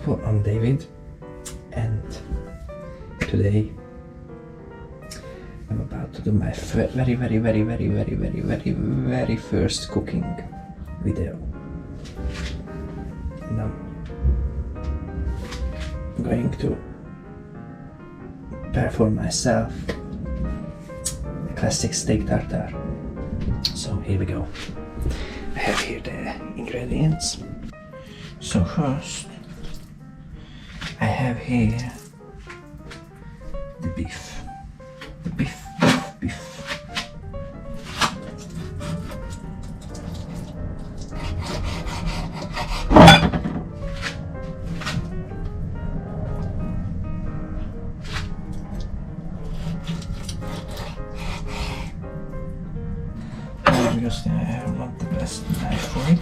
people, I'm David, and today I'm about to do my very first cooking video. And I'm going to prepare for myself a classic steak tartare. So here we go. I have here the ingredients. So first I have here the beef. Beef. Obviously I have not the best knife for it.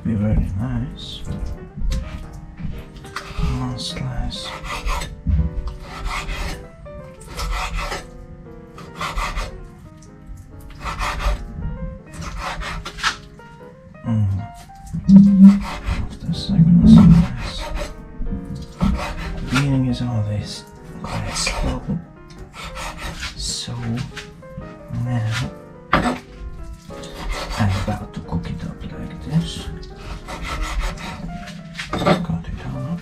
Be very nice. One slice. After second slice. The beginning is always quite slow. So now I'm about to cook it up like this. Cut it up.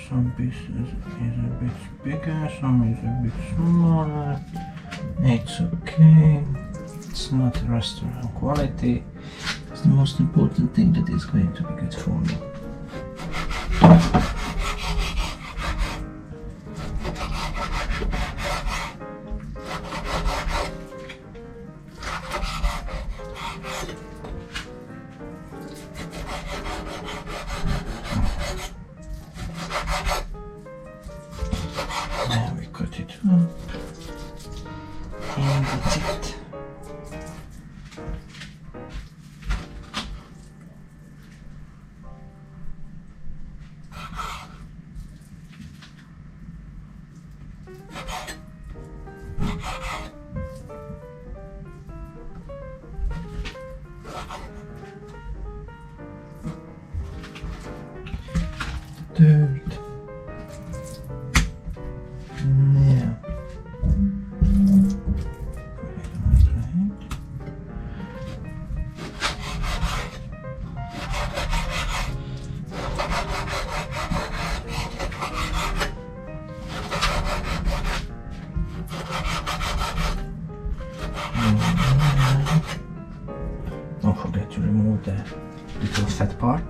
Some pieces is a bit bigger, some is a bit smaller. It's okay. It's not restaurant quality. It's the most important thing that is going to be good for me. Now we cut it up and that's it. Dirt. Now, don't forget to remove the little fat part.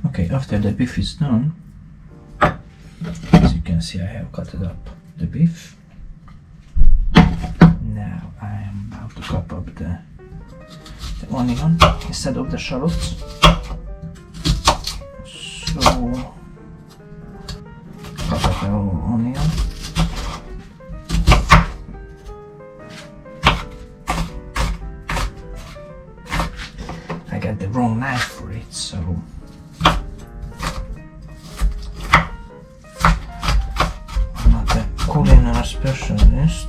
Okay, after the beef is done, as you can see I have cut up the beef. Now I am about to chop up the onion instead of the shallots. So, cut up the whole onion. I got the wrong knife for it, so culinary specialist,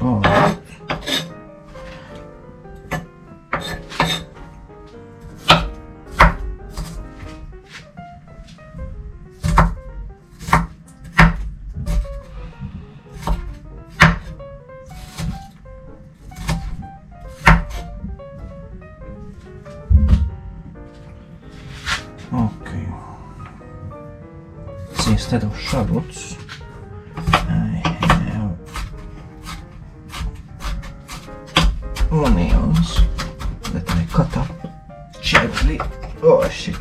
but Okay. So instead of shallots, I have onions that I cut up gently. Oh shit.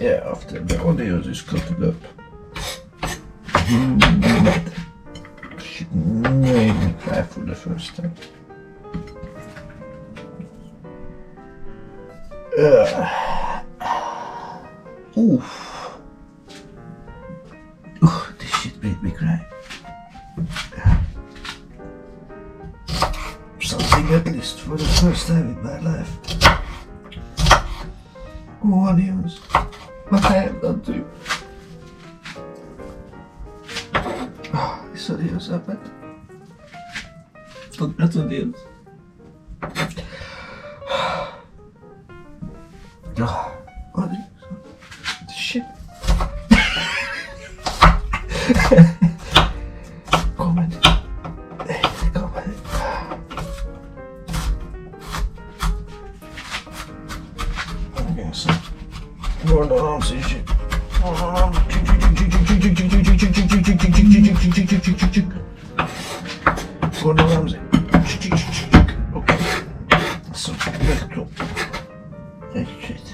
Yeah, after the onions is cut up. Shit made me cry for the first time. Oof. This shit made me cry. Something at least for the first time in my life. Oh, onions. What I have done to you. These onions are bad. Not onions. Onions. Shit. Comment. Comment. Okay, so. Gordon Ramsay shit. Gordon Ramsay. Okay. So back to that shit.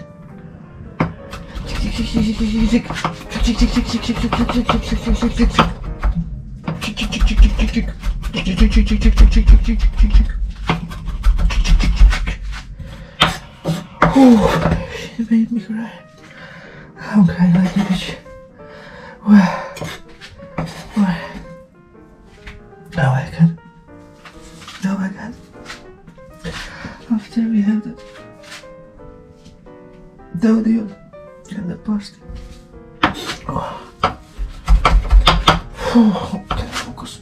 It made me cry. I'm crying like a bitch. Why? Now I can. After we have the onion and the parsley. Okay, focus.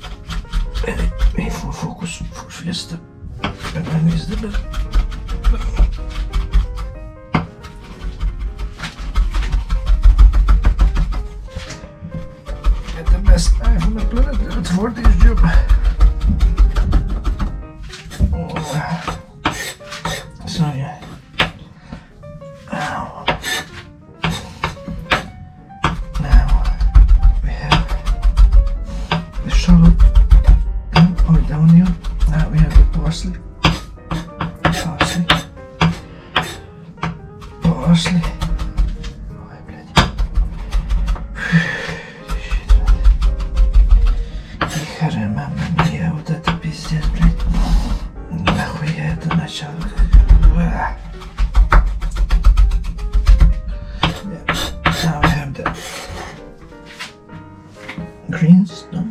Wait for focus for fiesta. And then is the best. Best guy from the planet for this job. So yeah. Now we have the shallot or the onion. Now we have the parsley. Mamma mia, вот это пиздец, блядь. Нахуй я это начал. Now we have the greens, no?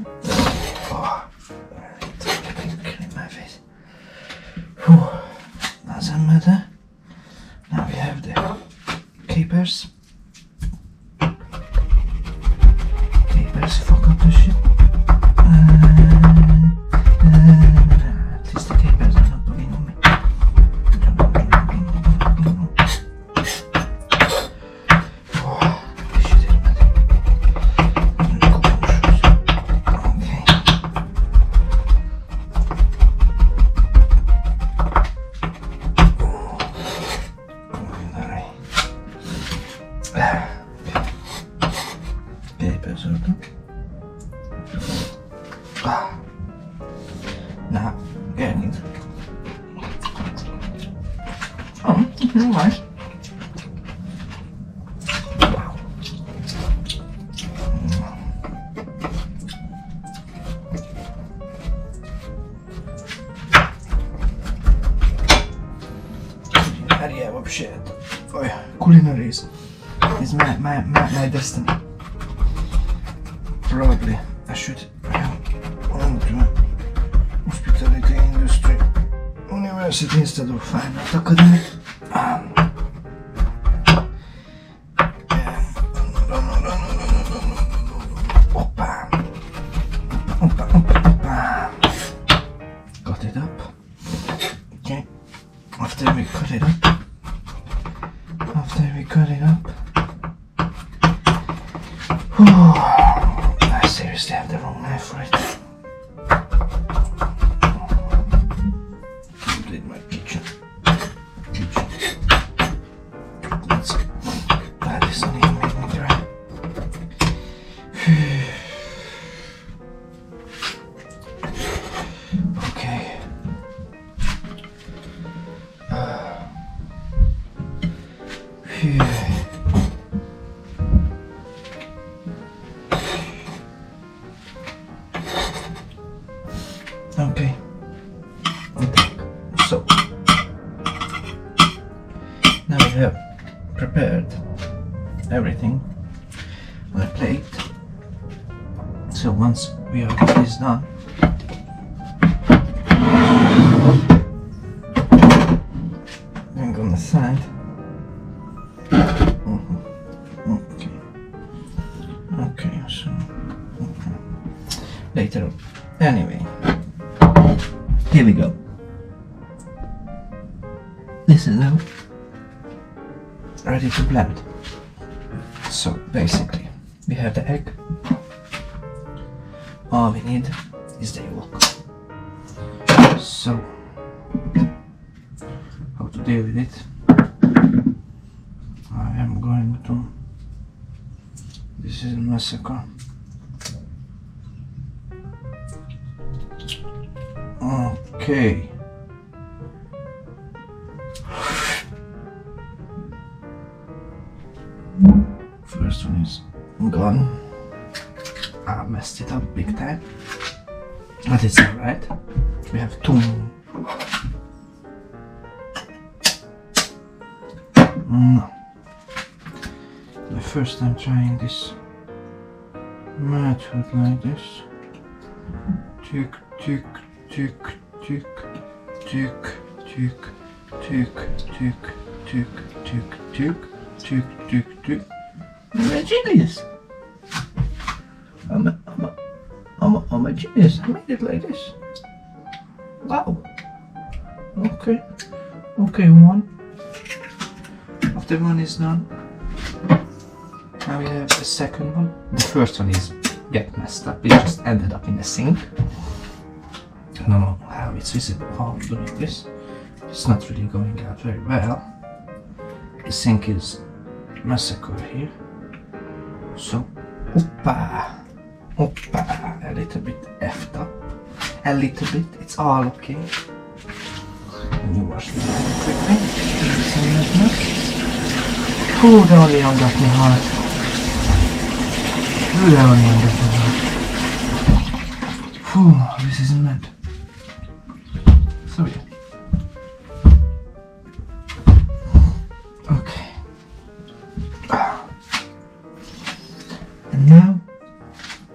Oh, it's in my face. Doesn't matter. Now we have the capers. Fuck up the shit. At least the capers are not pulling on me. This shit is mad. Okay. Capers are done. Now, Gherkins. Oh, nice. Wow. Culinarия вообще это. Ой, culinary is my destiny. Probably I should go to hospitality industry university instead of fine art academy. Opa. Okay. So now we have prepared everything on a plate. So once we have this done, I'm gonna side. Okay, so later on. Anyway, here we go. This is now ready to blend. So basically, we have the egg. All we need is the yolk. So, how to deal with it? I am going to. This is a massacre. Okay. First one is gone. I messed it up big time. But it's alright. We have two. The first time trying this method like this. Tick, tick, tick, tick, tick, tick, tick, tick, tick, tick, tick, tick, tick, tick. I'm a genius. I'm a genius. I made it like this. Wow. Okay. Okay, one. After one is done, now we have the second one. The first one is get messed up. It just ended up in the sink. I don't know how it's visible, how I'm doing this. It's not really going out very well. The sink is massacre here. So, oppa, a little bit effed up. A little bit, it's all okay. And you wash the hand quickly. Oh, the onion got me hot. The onion got me hot. Phew, this isn't meant. So yeah. Okay. And now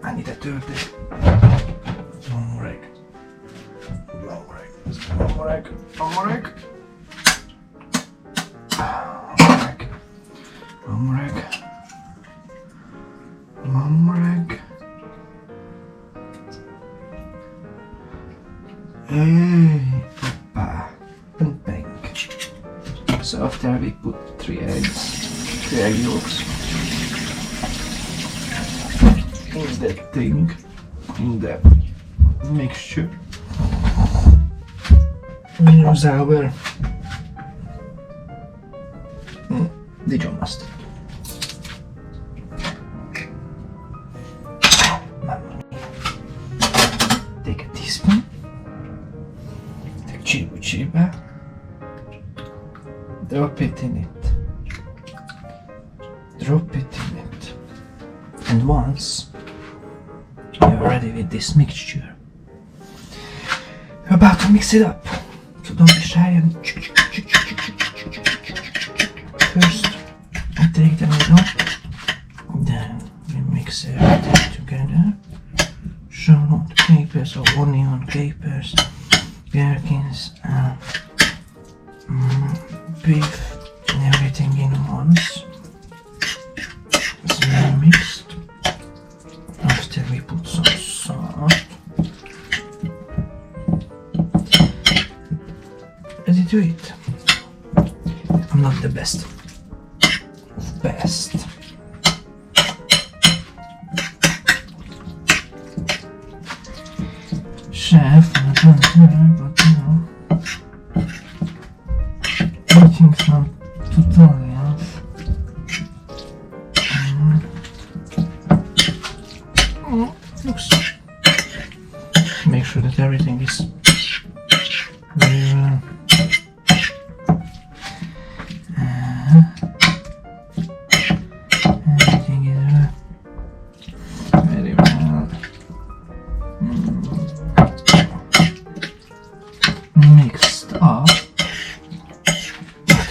I need a third egg. One more egg. One more egg. One more egg. One more egg. One more egg. One more egg. Hey, oppa, and bang. So after we put 3 eggs, 3 egg yolks in that thing, in the mixture, we use our Dijon Mustard. Take a teaspoon. Take chiba. Drop it in it. Drop it in it. And once you're ready with this mixture, you're about to mix it up. So don't be shy and first we take the middle, then we mix everything together. Shallot, capers or onion, capers, gherkins and beef and everything in once. It's very mixed. After we put some salt. Ready to eat. I'm not the best. Chef, but you know, watching some tutorials. Looks. Make sure that everything is very well. Everything is very well.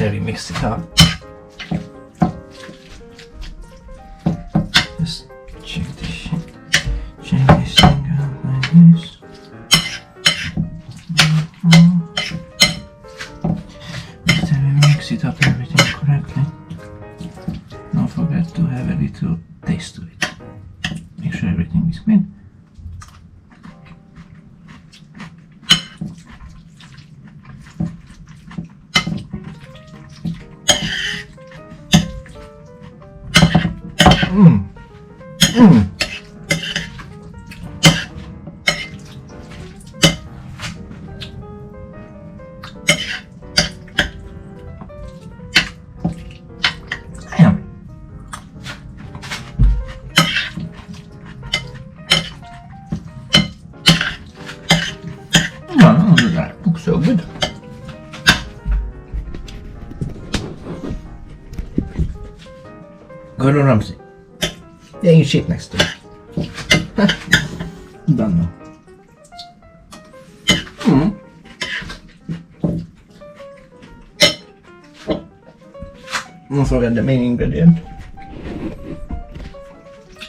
sure we mix it up. Just check this thing out like this. After we mix it up everything correctly, don't forget to have a little taste to it. Make sure everything is good. That looks so good. Gordon Ramsay. Yeah, you shit next to me. Don't know. Don't forget the main ingredient.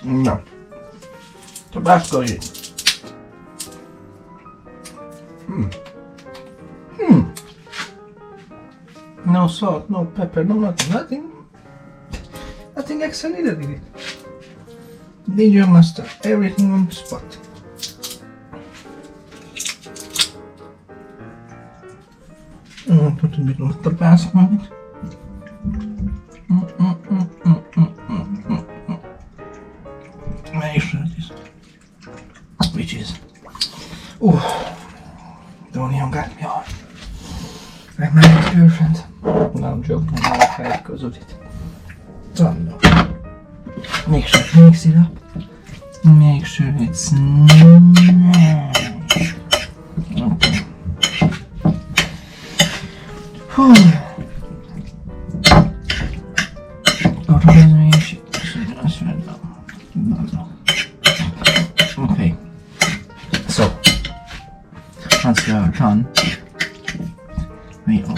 No. Tabasco in it. No salt, no pepper, no nothing extra needed in it. Dijon Mustard, everything on the spot. Put a bit of Tabasco on it. Make sure it is. Which is. Ooh, the onion got me on. Like my ex-girlfriend. No, I'm joking, I like her because of it. So, no. Make sure to mix it up. Make sure it's nice. Okay. Okay. So, once you are done, we are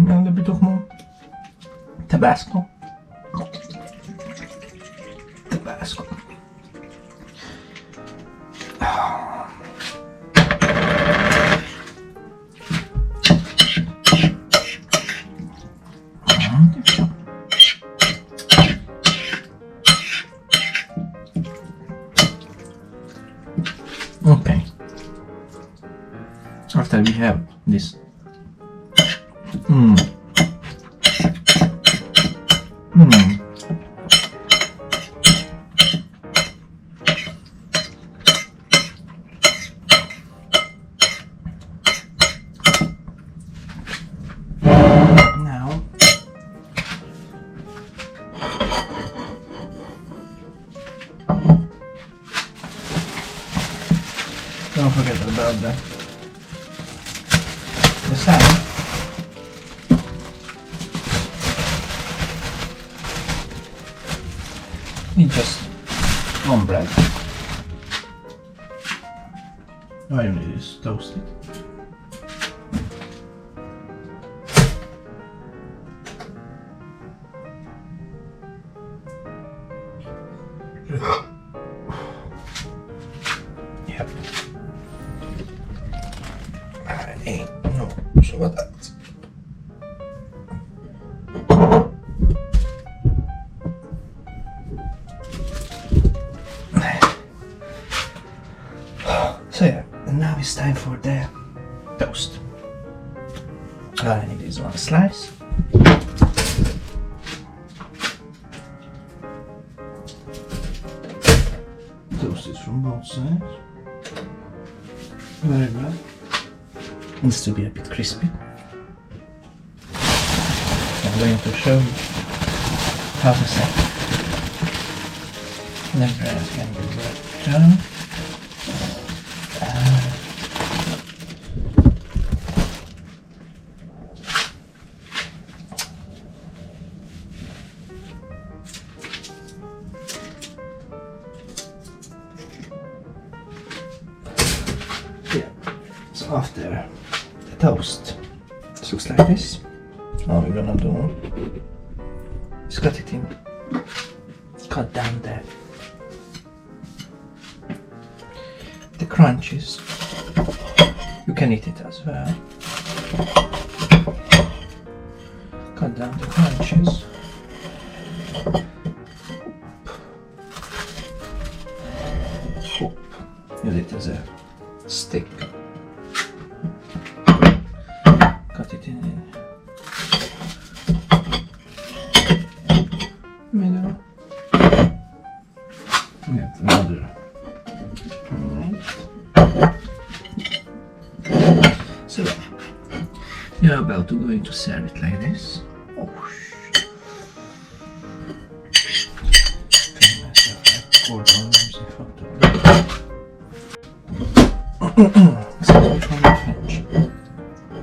a little bit of more Tabasco. Okay. After we have this now don't forget about the salad. It's just one bread. All you need is toast it. Yep. I ain't no so what that. So yeah, and now it's time for the toast. All I need is one slice. Toast it from both sides. Very well. Needs to be a bit crispy. I'm going to show you how to set the bread can be worked down. So after the toast, it looks like this. All we're gonna do is cut it in, cut down the crunches. You can eat it as well. Cut down the crunches. Use it as a stick. Cut it in the middle. Get another. So you're about to going to serve it like this. Oh,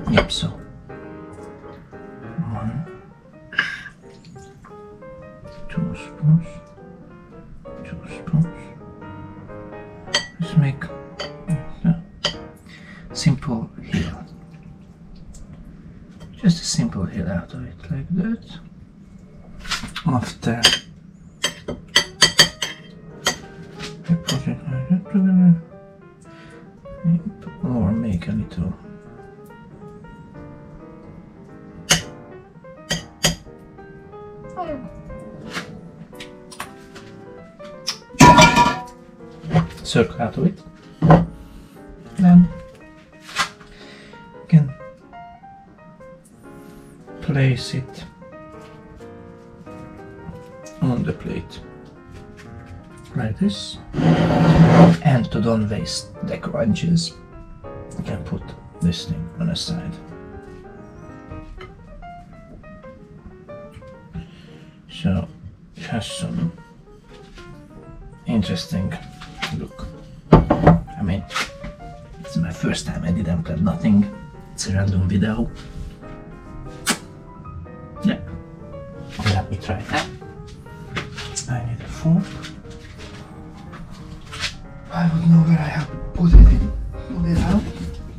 Yep, so 1, 2 spoons, 2 spoons. Let's make a simple heel. Just a simple heel out of it, like that. After I put it like that together, or make a little circle out of it. Then you can place it on the plate like this, and to don't waste the crunches, you can put this thing on the side. So it has some interesting look. I mean, it's my first time. I didn't plan nothing. It's a random video. Yeah. Let me try that. I need a fork. I don't know where I have to put it in. Pull it out.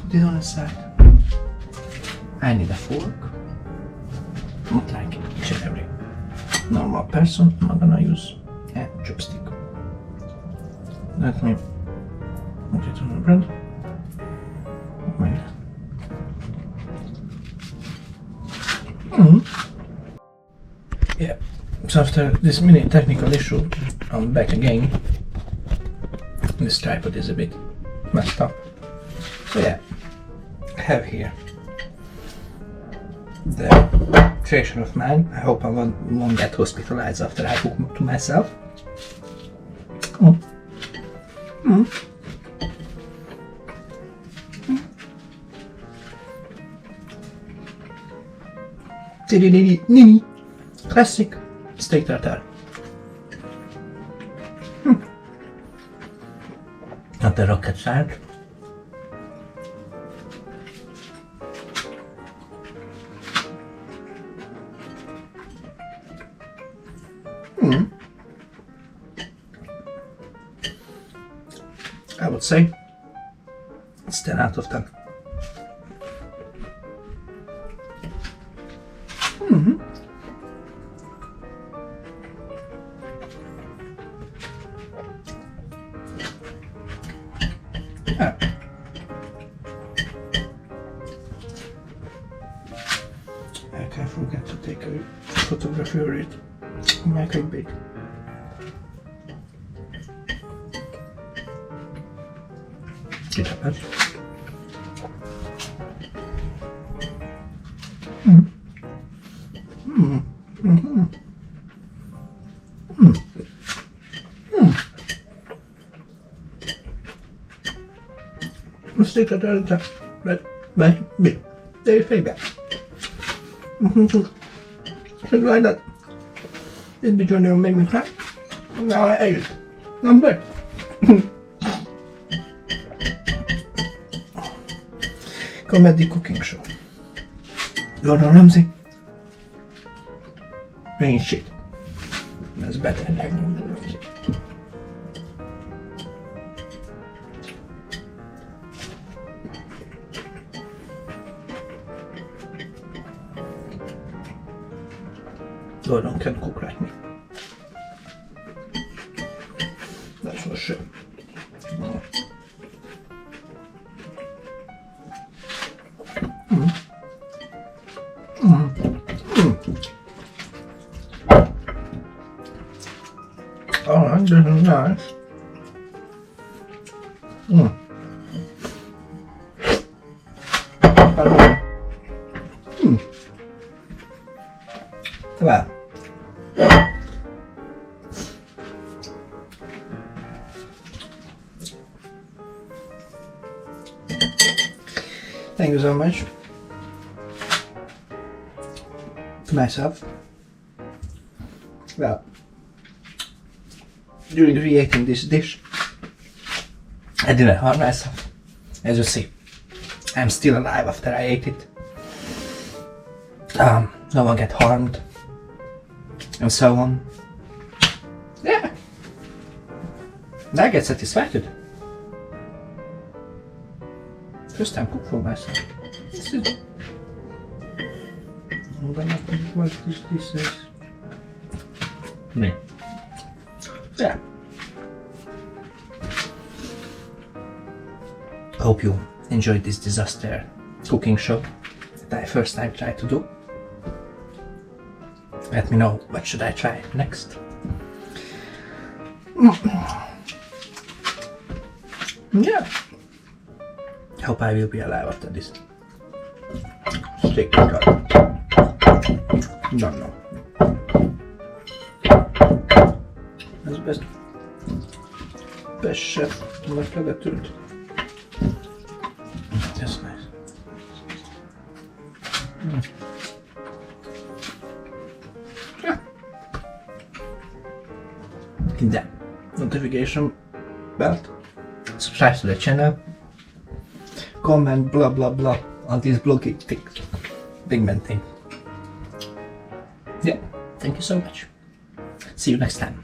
Put it on the side. I need a fork. Not like each and every normal person. I'm gonna use a chopstick. Let me put it on the bread. Wait. Yeah, so after this mini technical issue, I'm back again. This tripod is a bit messed up. So yeah, I have here the creation of mine. I hope I won't get hospitalized after I cook to myself. Come on. Nini, classic steak tartare. Not the rocket science. I would say it's 10 out of 10. Yeah. I can't forget to take a photography of it. Make it big. Get up, Patch. Steak tartare by me, davidfabian. Something like that. This video never made me cry. Now I ate it. I'm back. Comedy cooking show. Gordon Ramsay. Ain't shit. That's better than Gordon Ramsay. Gordon can cook like me. That's for sure. Alright, this is nice. Well, thank you so much to myself. Well, during creating this dish, I didn't harm myself. As you see, I'm still alive after I ate it. No one get harmed, and so on. Yeah, I get satisfied. First time cook for myself. I'm gonna put what this is. Yeah. Hope you enjoyed this disaster cooking show that I first time tried to do. Let me know what should I try next. Yeah. Hope I will be alive after this. Steak cut. Don't know. That's best chef meglepett tűnt. That's nice. Yeah. Hit that notification bell, subscribe to the channel, comment blah blah blah on this blogging thing, pigment thing. Yeah, thank you so much. See you next time.